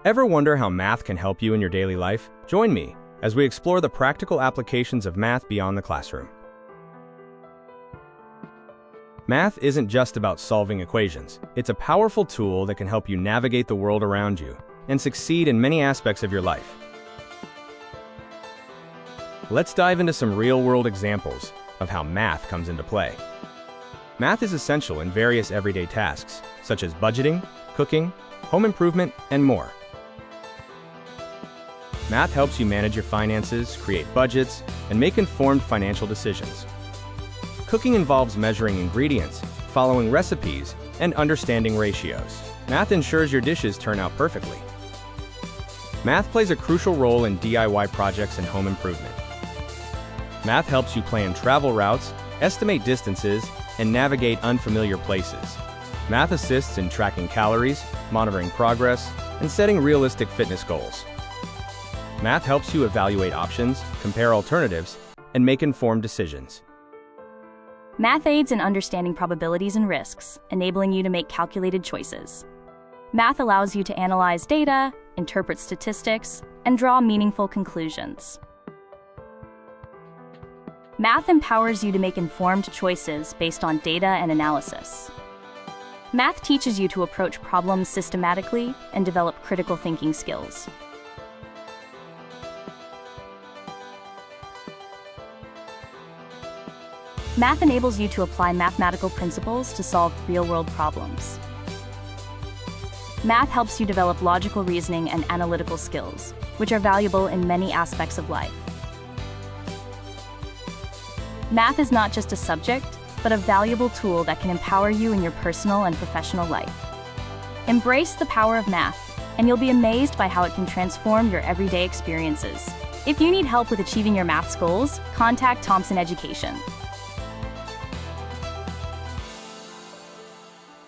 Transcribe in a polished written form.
Ever wonder how math can help you in your daily life? Join me as we explore the practical applications of math beyond the classroom. Math isn't just about solving equations. It's a powerful tool that can help you navigate the world around you and succeed in many aspects of your life. Let's dive into some real-world examples of how math comes into play. Math is essential in various everyday tasks, such as budgeting, cooking, home improvement, and more. Math helps you manage your finances, create budgets, and make informed financial decisions. Cooking involves measuring ingredients, following recipes, and understanding ratios. Math ensures your dishes turn out perfectly. Math plays a crucial role in DIY projects and home improvement. Math helps you plan travel routes, estimate distances, and navigate unfamiliar places. Math assists in tracking calories, monitoring progress, and setting realistic fitness goals. Math helps you evaluate options, compare alternatives, and make informed decisions. Math aids in understanding probabilities and risks, enabling you to make calculated choices. Math allows you to analyze data, interpret statistics, and draw meaningful conclusions. Math empowers you to make informed choices based on data and analysis. Math teaches you to approach problems systematically and develop critical thinking skills. Math enables you to apply mathematical principles to solve real-world problems. Math helps you develop logical reasoning and analytical skills, which are valuable in many aspects of life. Math is not just a subject, but a valuable tool that can empower you in your personal and professional life. Embrace the power of math, and you'll be amazed by how it can transform your everyday experiences. If you need help with achieving your math goals, contact Thompson Education.